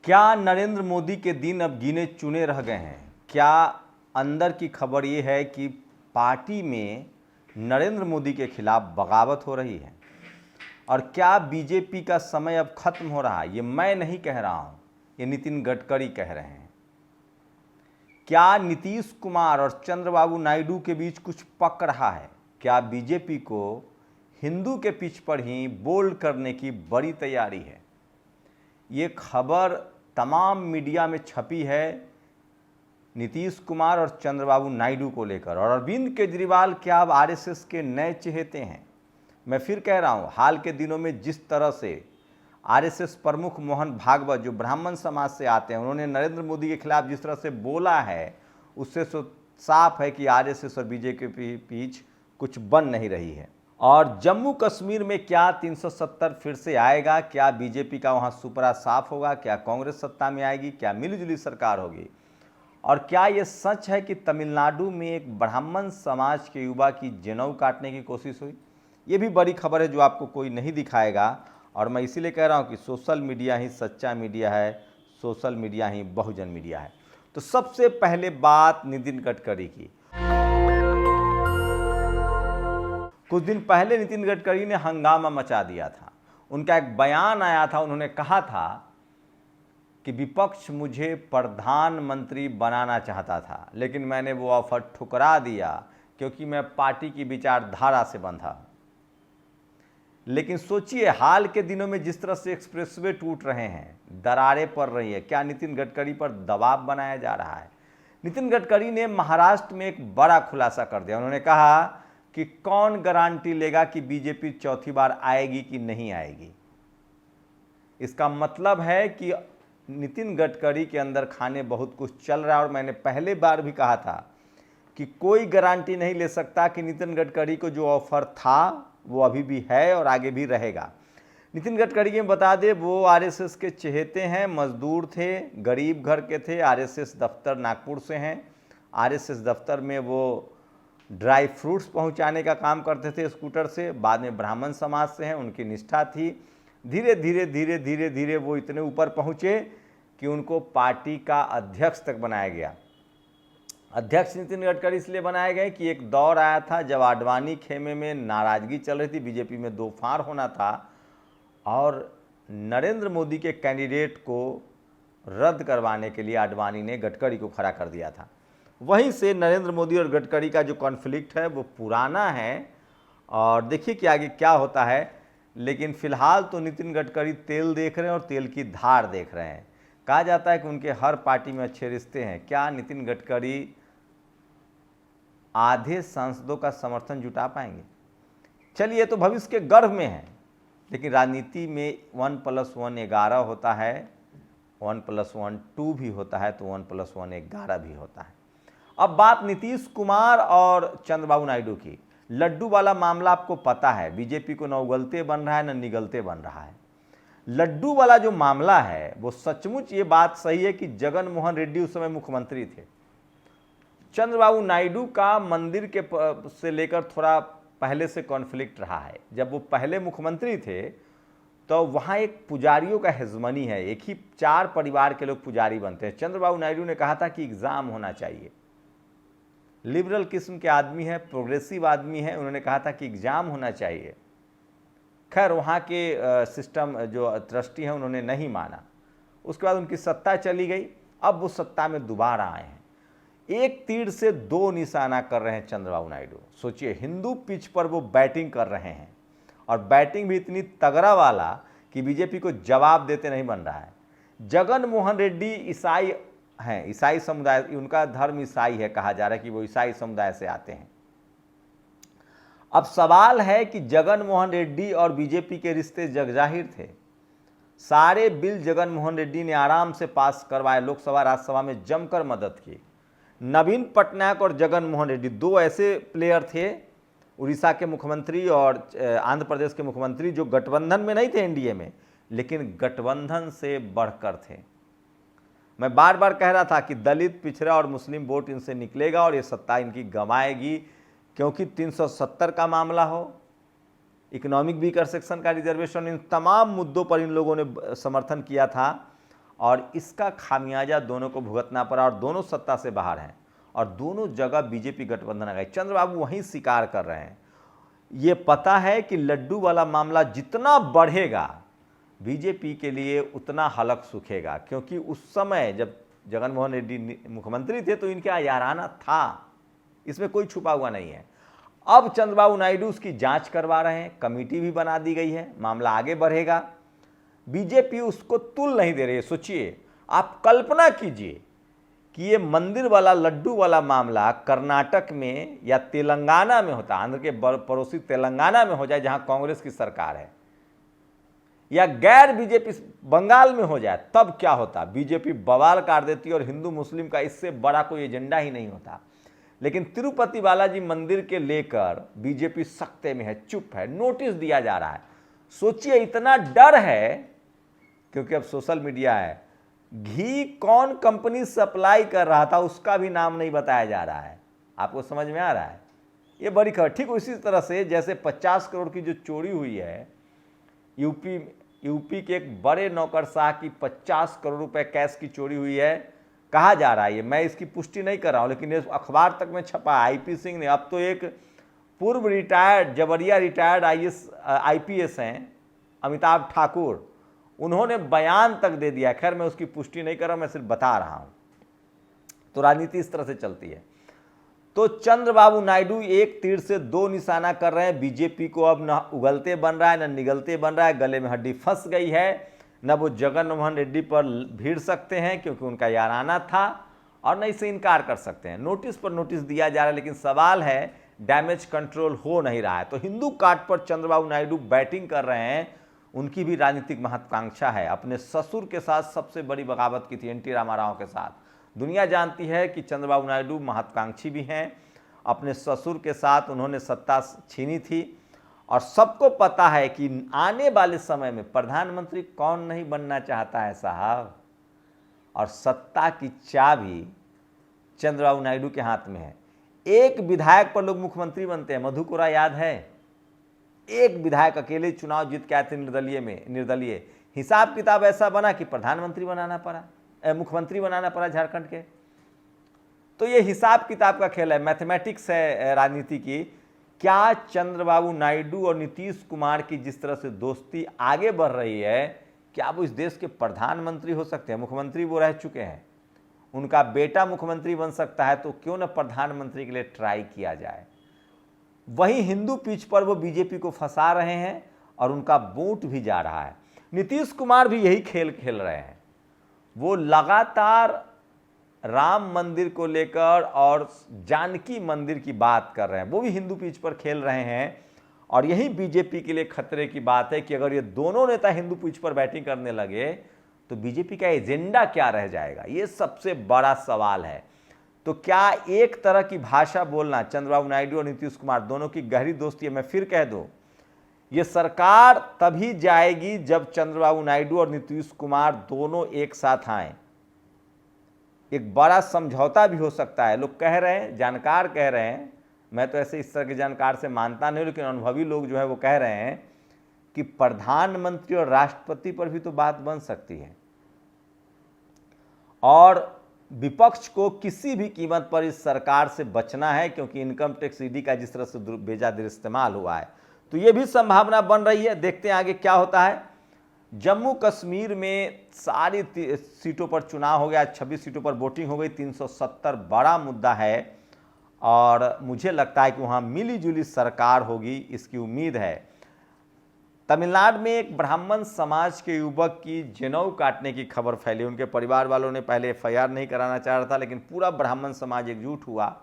क्या नरेंद्र मोदी के दिन अब गिने चुने रह गए हैं? क्या अंदर की खबर ये है कि पार्टी में नरेंद्र मोदी के खिलाफ बगावत हो रही है? और क्या बीजेपी का समय अब खत्म हो रहा है? ये मैं नहीं कह रहा हूं, ये नितिन गडकरी कह रहे हैं। क्या नीतीश कुमार और चंद्रबाबू नायडू के बीच कुछ पक रहा है? क्या बीजेपी को हिंदू के पिच पर ही बोल्ड करने की बड़ी तैयारी है? ये खबर तमाम मीडिया में छपी है नीतीश कुमार और चंद्रबाबू नायडू को लेकर। और अरविंद केजरीवाल क्या अब आरएसएस के नए चहेते हैं? मैं फिर कह रहा हूँ, हाल के दिनों में जिस तरह से आरएसएस प्रमुख मोहन भागवत जो ब्राह्मण समाज से आते हैं, उन्होंने नरेंद्र मोदी के खिलाफ जिस तरह से बोला है, उससे साफ है कि आरएसएस और बीजेपी के बीच कुछ बन नहीं रही है। और जम्मू कश्मीर में क्या 370 फिर से आएगा? क्या बीजेपी का वहाँ सुपरा साफ होगा? क्या कांग्रेस सत्ता में आएगी? क्या मिलीजुली सरकार होगी? और क्या ये सच है कि तमिलनाडु में एक ब्राह्मण समाज के युवा की जनेऊ काटने की कोशिश हुई? ये भी बड़ी खबर है जो आपको कोई नहीं दिखाएगा। और मैं इसीलिए कह रहा हूँ कि सोशल मीडिया ही सच्चा मीडिया है, सोशल मीडिया ही बहुजन मीडिया है। तो सबसे पहले बात नितिन गडकरी की। कुछ दिन पहले नितिन गडकरी ने हंगामा मचा दिया था। उनका एक बयान आया था, उन्होंने कहा था कि विपक्ष मुझे प्रधानमंत्री बनाना चाहता था, लेकिन मैंने वो ऑफर ठुकरा दिया क्योंकि मैं पार्टी की विचारधारा से बंधा हूं। लेकिन सोचिए, हाल के दिनों में जिस तरह से एक्सप्रेसवे टूट रहे हैं, दरारें पड़ रही है, क्या नितिन गडकरी पर दबाव बनाया जा रहा है? नितिन गडकरी ने महाराष्ट्र में एक बड़ा खुलासा कर दिया। उन्होंने कहा कि कौन गारंटी लेगा कि बीजेपी चौथी बार आएगी कि नहीं आएगी। इसका मतलब है कि नितिन गडकरी के अंदर खाने बहुत कुछ चल रहा है। और मैंने पहले बार भी कहा था कि कोई गारंटी नहीं ले सकता कि नितिन गडकरी को जो ऑफर था वो अभी भी है और आगे भी रहेगा। नितिन गडकरी के बता दे, वो आरएसएस के चहेते हैं, मजदूर थे, गरीब घर के थे, आरएसएस दफ्तर नागपुर से हैं। आरएसएस दफ्तर में वो ड्राई फ्रूट्स पहुंचाने का काम करते थे स्कूटर से। बाद में ब्राह्मण समाज से हैं, उनकी निष्ठा थी। धीरे धीरे धीरे धीरे धीरे वो इतने ऊपर पहुंचे कि उनको पार्टी का अध्यक्ष तक बनाया गया। अध्यक्ष नितिन गडकरी इसलिए बनाए गए कि एक दौर आया था जब आडवाणी खेमे में नाराजगी चल रही थी, बीजेपी में दो फाड़ होना था और नरेंद्र मोदी के कैंडिडेट को रद्द करवाने के लिए आडवाणी ने गडकरी को खड़ा कर दिया था। वहीं से नरेंद्र मोदी और गडकरी का जो कॉन्फ्लिक्ट है वो पुराना है और देखिए कि आगे क्या होता है। लेकिन फिलहाल तो नितिन गडकरी तेल देख रहे हैं और तेल की धार देख रहे हैं। कहा जाता है कि उनके हर पार्टी में अच्छे रिश्ते हैं। क्या नितिन गडकरी आधे सांसदों का समर्थन जुटा पाएंगे? चलिए, तो भविष्य के गर्भ में है, लेकिन राजनीति में 1+1 11 होता है, 1+1 2 भी होता है, तो 1+1 11 भी होता है। अब बात नीतीश कुमार और चंद्रबाबू नायडू की। लड्डू वाला मामला आपको पता है, बीजेपी को न उगलते बन रहा है न निगलते बन रहा है। लड्डू वाला जो मामला है वो सचमुच ये बात सही है कि जगन मोहन रेड्डी उस समय मुख्यमंत्री थे। चंद्रबाबू नायडू का मंदिर के से लेकर थोड़ा पहले से कॉन्फ्लिक्ट रहा है। जब वो पहले मुख्यमंत्री थे तो वहाँ एक पुजारियों का हेजमनी है, एक ही 4 परिवार के लोग पुजारी बनते हैं। चंद्रबाबू नायडू ने कहा था कि एग्ज़ाम होना चाहिए। लिबरल किस्म के आदमी है, प्रोग्रेसिव आदमी है, उन्होंने कहा था कि एग्ज़ाम होना चाहिए। खैर, वहाँ के सिस्टम जो ट्रस्टी हैं उन्होंने नहीं माना। उसके बाद उनकी सत्ता चली गई। अब वो सत्ता में दोबारा आए हैं। एक तीर से 2 निशाना कर रहे हैं चंद्रबाबू नायडू। सोचिए, हिंदू पिच पर वो बैटिंग कर रहे हैं और बैटिंग भी इतनी तगड़ा वाला कि बीजेपी को जवाब देते नहीं बन रहा है। जगन मोहन रेड्डी ईसाई हैं, ईसाई समुदाय, उनका धर्म ईसाई है, कहा जा रहा है कि वो ईसाई समुदाय से आते हैं। अब सवाल है कि जगन मोहन रेड्डी और बीजेपी के रिश्ते जगजाहिर थे। सारे बिल जगन मोहन रेड्डी ने आराम से पास करवाए, लोकसभा राज्यसभा में जमकर मदद की। नवीन पटनायक और जगन मोहन रेड्डी 2 ऐसे प्लेयर थे, उड़ीसा के मुख्यमंत्री और आंध्र प्रदेश के मुख्यमंत्री, जो गठबंधन में नहीं थे एनडीए में, लेकिन गठबंधन से बढ़कर थे। मैं बार बार कह रहा था कि दलित, पिछड़ा और मुस्लिम वोट इनसे निकलेगा और ये सत्ता इनकी गंवाएगी, क्योंकि 370 का मामला हो, इकोनॉमिक वीकर सेक्शन का रिजर्वेशन, इन तमाम मुद्दों पर इन लोगों ने समर्थन किया था और इसका खामियाजा दोनों को भुगतना पड़ा और दोनों सत्ता से बाहर हैं और दोनों जगह बीजेपी गठबंधन आ गई। चंद्रबाबू वहीं स्वीकार कर रहे हैं, ये पता है कि लड्डू वाला मामला जितना बढ़ेगा बीजेपी के लिए उतना हलक सूखेगा, क्योंकि उस समय जब जगनमोहन रेड्डी मुख्यमंत्री थे तो इनका याराना था, इसमें कोई छुपा हुआ नहीं है। अब चंद्रबाबू नायडू उसकी जांच करवा रहे हैं, कमेटी भी बना दी गई है, मामला आगे बढ़ेगा। बीजेपी उसको तुल नहीं दे रही है। सोचिए, आप कल्पना कीजिए कि ये मंदिर वाला लड्डू वाला मामला कर्नाटक में या तेलंगाना में होता, आंध्र के पड़ोसी तेलंगाना में हो जाए जहां कांग्रेस की सरकार है, या गैर बीजेपी बंगाल में हो जाए, तब क्या होता? बीजेपी बवाल काट देती और हिंदू मुस्लिम का इससे बड़ा कोई एजेंडा ही नहीं होता। लेकिन तिरुपति बालाजी मंदिर के लेकर बीजेपी सख्ते में है, चुप है, नोटिस दिया जा रहा है। सोचिए, इतना डर है क्योंकि अब सोशल मीडिया है। घी कौन कंपनी सप्लाई कर रहा था उसका भी नाम नहीं बताया जा रहा है। आपको समझ में आ रहा है? ये बड़ी खबर। ठीक उसी तरह से जैसे 50 करोड़ की जो चोरी हुई है यूपी के एक बड़े नौकरशाह की 50 करोड़ रुपए कैश की चोरी हुई है, कहा जा रहा है। ये मैं इसकी पुष्टि नहीं कर रहा हूं, लेकिन अखबार तक में छपा है। आईपी सिंह ने, अब तो एक पूर्व रिटायर्ड जबरिया रिटायर्ड आईपीएस हैं अमिताभ ठाकुर, उन्होंने बयान तक दे दिया। खैर मैं उसकी पुष्टि नहीं कर रहा, मैं सिर्फ बता रहा हूं। तो राजनीति इस तरह से चलती है। तो चंद्रबाबू नायडू एक तीर से दो निशाना कर रहे हैं। बीजेपी को अब न उगलते बन रहा है न निगलते बन रहा है, गले में हड्डी फंस गई है। न वो जगनमोहन रेड्डी पर भीड़ सकते हैं क्योंकि उनका याराना था, और न इसे इनकार कर सकते हैं। नोटिस पर नोटिस दिया जा रहा है, लेकिन सवाल है डैमेज कंट्रोल हो नहीं रहा है। तो हिंदू कार्ड पर चंद्रबाबू नायडू बैटिंग कर रहे हैं। उनकी भी राजनीतिक महत्वाकांक्षा है। अपने ससुर के साथ सबसे बड़ी बगावत की थी, एनटी रामाराव के साथ। दुनिया जानती है कि चंद्रबाबू नायडू महत्वाकांक्षी भी हैं। अपने ससुर के साथ उन्होंने सत्ता छीनी थी और सबको पता है कि आने वाले समय में प्रधानमंत्री कौन नहीं बनना चाहता है साहब। और सत्ता की चाबी चंद्रबाबू नायडू के हाथ में है। एक विधायक पर लोग मुख्यमंत्री बनते हैं, मधु कोरा याद है? एक विधायक अकेले चुनाव जीत के आए थे निर्दलीय। हिसाब किताब ऐसा बना कि प्रधानमंत्री बनाना पड़ा, मुख्यमंत्री बनाना पड़ा झारखंड के। तो ये हिसाब किताब का खेल है, मैथमेटिक्स है राजनीति की। क्या चंद्रबाबू नायडू और नीतीश कुमार की जिस तरह से दोस्ती आगे बढ़ रही है, क्या वो इस देश के प्रधानमंत्री हो सकते हैं? मुख्यमंत्री वो रह चुके हैं, उनका बेटा मुख्यमंत्री बन सकता है, तो क्यों न प्रधानमंत्री के लिए ट्राई किया जाए। वहीं हिंदू पिच पर वो बीजेपी को फंसा रहे हैं और उनका वोट भी जा रहा है। नीतीश कुमार भी यही खेल खेल रहे हैं। वो लगातार राम मंदिर को लेकर और जानकी मंदिर की बात कर रहे हैं, वो भी हिंदू पिच पर खेल रहे हैं। और यही बीजेपी के लिए खतरे की बात है कि अगर ये दोनों नेता हिंदू पिच पर बैटिंग करने लगे तो बीजेपी का एजेंडा क्या रह जाएगा, ये सबसे बड़ा सवाल है। तो क्या एक तरह की भाषा बोलना, चंद्रबाबू नायडू और नीतीश कुमार दोनों की गहरी दोस्ती है। मैं फिर कह दूं, ये सरकार तभी जाएगी जब चंद्रबाबू नायडू और नीतीश कुमार दोनों एक साथ आए। एक बड़ा समझौता भी हो सकता है। लोग कह रहे हैं, जानकार कह रहे हैं, मैं तो ऐसे इस तरह के जानकार से मानता नहीं, लेकिन अनुभवी लोग जो है वो कह रहे हैं कि प्रधानमंत्री और राष्ट्रपति पर भी तो बात बन सकती है। और विपक्ष को किसी भी कीमत पर इस सरकार से बचना है, क्योंकि इनकम टैक्स ईडी का जिस तरह से बेजादिर इस्तेमाल हुआ है, तो ये भी संभावना बन रही है। देखते हैं आगे क्या होता है। जम्मू कश्मीर में सारी सीटों पर चुनाव हो गया, 26 सीटों पर वोटिंग हो गई, 370 बड़ा मुद्दा है और मुझे लगता है कि वहाँ मिली जुली सरकार होगी, इसकी उम्मीद है। तमिलनाडु में एक ब्राह्मण समाज के युवक की जनेऊ काटने की खबर फैली। उनके परिवार वालों ने पहले एफआईआर नहीं कराना चाह रहा था, लेकिन पूरा ब्राह्मण समाज एकजुट हुआ,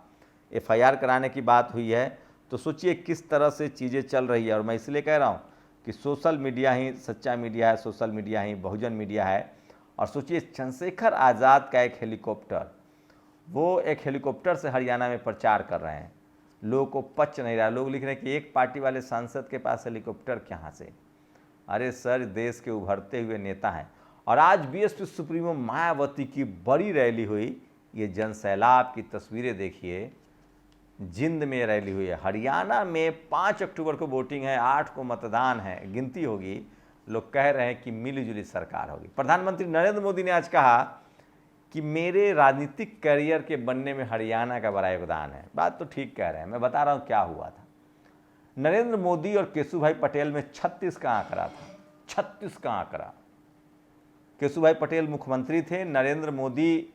एफआईआर कराने की बात हुई है। तो सोचिए किस तरह से चीज़ें चल रही है। और मैं इसलिए कह रहा हूँ कि सोशल मीडिया ही सच्चा मीडिया है, सोशल मीडिया ही बहुजन मीडिया है। और सोचिए चंद्रशेखर आज़ाद का एक हेलीकॉप्टर, वो एक हेलीकॉप्टर से हरियाणा में प्रचार कर रहे हैं। लोगों को पच नहीं रहा। लोग लिख रहे हैं कि एक पार्टी वाले सांसद के पास हेलीकॉप्टर कहाँ से। अरे सर, देश के उभरते हुए नेता हैं। और आज बीएसपी सुप्रीमो मायावती की बड़ी रैली हुई। ये जनसैलाब की तस्वीरें देखिए, जिंद में रैली हुई है। हरियाणा में 5 अक्टूबर को वोटिंग है, 8 को मतदान है, गिनती होगी। लोग कह रहे हैं कि मिलीजुली सरकार होगी। प्रधानमंत्री नरेंद्र मोदी ने आज कहा कि मेरे राजनीतिक करियर के बनने में हरियाणा का बड़ा योगदान है। बात तो ठीक कह रहे हैं, मैं बता रहा हूं क्या हुआ था। नरेंद्र मोदी और केशुभाई पटेल में 36 का आंकड़ा था, 36 का आंकड़ा। केशुभाई पटेल मुख्यमंत्री थे, नरेंद्र मोदी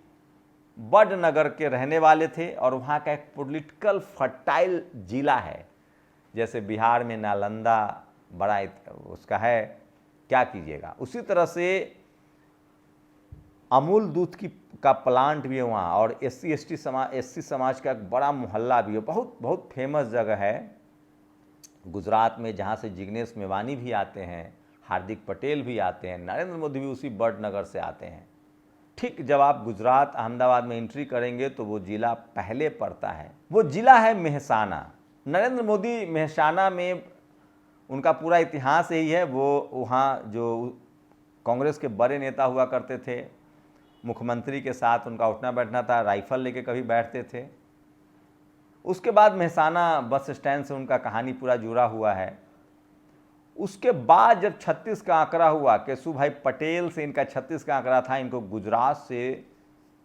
बड़नगर के रहने वाले थे और वहाँ का एक पॉलिटिकल फर्टाइल जिला है। जैसे बिहार में नालंदा बड़ा उसका है, क्या कीजिएगा। उसी तरह से अमूल दूध का प्लांट भी है वहाँ, और एससी समाज का एक बड़ा मोहल्ला भी है, बहुत बहुत फेमस जगह है गुजरात में, जहाँ से जिग्नेश मेवानी भी आते हैं, हार्दिक पटेल भी आते हैं, नरेंद्र मोदी भी उसी बड़नगर से आते हैं। ठीक जब आप गुजरात अहमदाबाद में एंट्री करेंगे तो वो जिला पहले पड़ता है, वो जिला है मेहसाना। नरेंद्र मोदी मेहसाना में, उनका पूरा इतिहास यही है। वो वहाँ जो कांग्रेस के बड़े नेता हुआ करते थे, मुख्यमंत्री के साथ उनका उठना बैठना था, राइफल लेके कभी बैठते थे। उसके बाद मेहसाना बस स्टैंड से उनका कहानी पूरा जुड़ा हुआ है। उसके बाद जब 36 का आंकड़ा हुआ, केशुभाई पटेल से इनका 36 का आंकड़ा था, इनको गुजरात से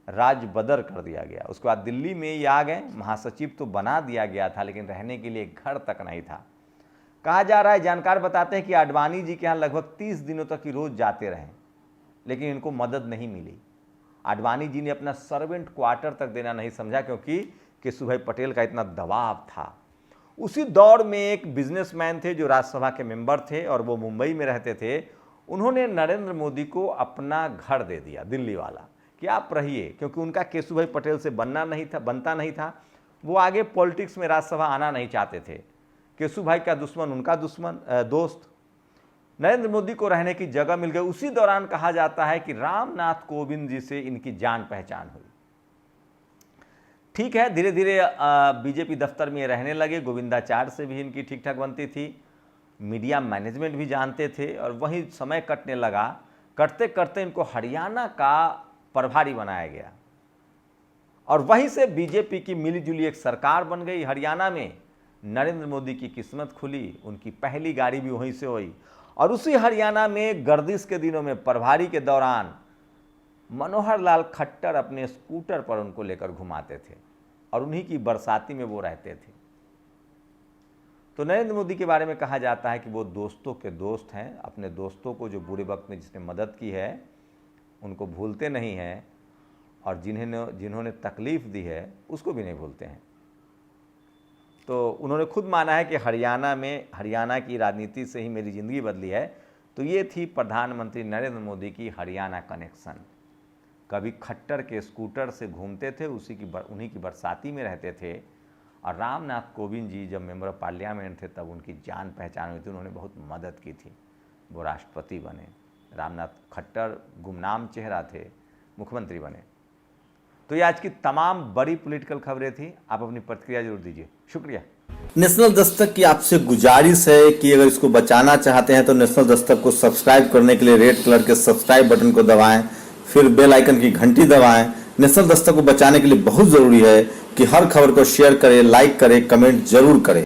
राज्य बदर कर दिया गया। उसके बाद दिल्ली में ये आ गए, महासचिव तो बना दिया गया था, लेकिन रहने के लिए घर तक नहीं था। कहा जा रहा है, जानकार बताते हैं कि आडवाणी जी के यहाँ लगभग 30 दिनों तक ही रोज जाते रहे, लेकिन इनको मदद नहीं मिली। आडवाणी जी ने अपना सर्वेंट क्वार्टर तक देना नहीं समझा, क्योंकि केशुभाई पटेल का इतना दबाव था। उसी दौर में एक बिजनेसमैन थे जो राज्यसभा के मेंबर थे और वो मुंबई में रहते थे। उन्होंने नरेंद्र मोदी को अपना घर दे दिया, दिल्ली वाला, कि आप रहिए, क्योंकि उनका केशुभाई पटेल से बनता नहीं था। वो आगे पॉलिटिक्स में राज्यसभा आना नहीं चाहते थे। केशुभाई का दुश्मन उनका दोस्त। नरेंद्र मोदी को रहने की जगह मिल गई। उसी दौरान कहा जाता है कि रामनाथ कोविंद जी से इनकी जान पहचान हुई। ठीक है, धीरे धीरे बीजेपी दफ्तर में रहने लगे। गोविंदाचार्य से भी इनकी ठीक ठाक बनती थी, मीडिया मैनेजमेंट भी जानते थे, और वहीं समय कटने लगा। करते करते इनको हरियाणा का प्रभारी बनाया गया, और वहीं से बीजेपी की मिलीजुली एक सरकार बन गई हरियाणा में। नरेंद्र मोदी की किस्मत खुली, उनकी पहली गाड़ी भी वहीं से हुई। और उसी हरियाणा में गर्दिश के दिनों में प्रभारी के दौरान मनोहर लाल खट्टर अपने स्कूटर पर उनको लेकर घुमाते थे, और उन्हीं की बरसाती में वो रहते थे। तो नरेंद्र मोदी के बारे में कहा जाता है कि वो दोस्तों के दोस्त हैं। अपने दोस्तों को जो बुरे वक्त में जिसने मदद की है उनको भूलते नहीं हैं, और जिन्होंने तकलीफ दी है उसको भी नहीं भूलते हैं। तो उन्होंने खुद माना है कि हरियाणा की राजनीति से ही मेरी ज़िंदगी बदली है। तो ये थी प्रधानमंत्री नरेंद्र मोदी की हरियाणा कनेक्शन। कभी खट्टर के स्कूटर से घूमते थे, उन्हीं की बरसाती में रहते थे, और रामनाथ कोविंद जी जब मेंबर ऑफ पार्लियामेंट थे तब उनकी जान पहचान हुई थी, उन्होंने बहुत मदद की थी, वो राष्ट्रपति बने। रामनाथ खट्टर गुमनाम चेहरा थे, मुख्यमंत्री बने। तो ये आज की तमाम बड़ी पॉलिटिकल खबरें थी। आप अपनी प्रतिक्रिया जरूर दीजिए, शुक्रिया। नेशनल दस्तक की आपसे गुजारिश है कि अगर इसको बचाना चाहते हैं तो नेशनल दस्तक को सब्सक्राइब करने के लिए रेड कलर के सब्सक्राइब बटन को दबाएं, फिर बेल आइकन की घंटी दबाएं। नेशनल दस्तक को बचाने के लिए बहुत जरूरी है कि हर खबर को शेयर करें, लाइक करें, कमेंट जरूर करें।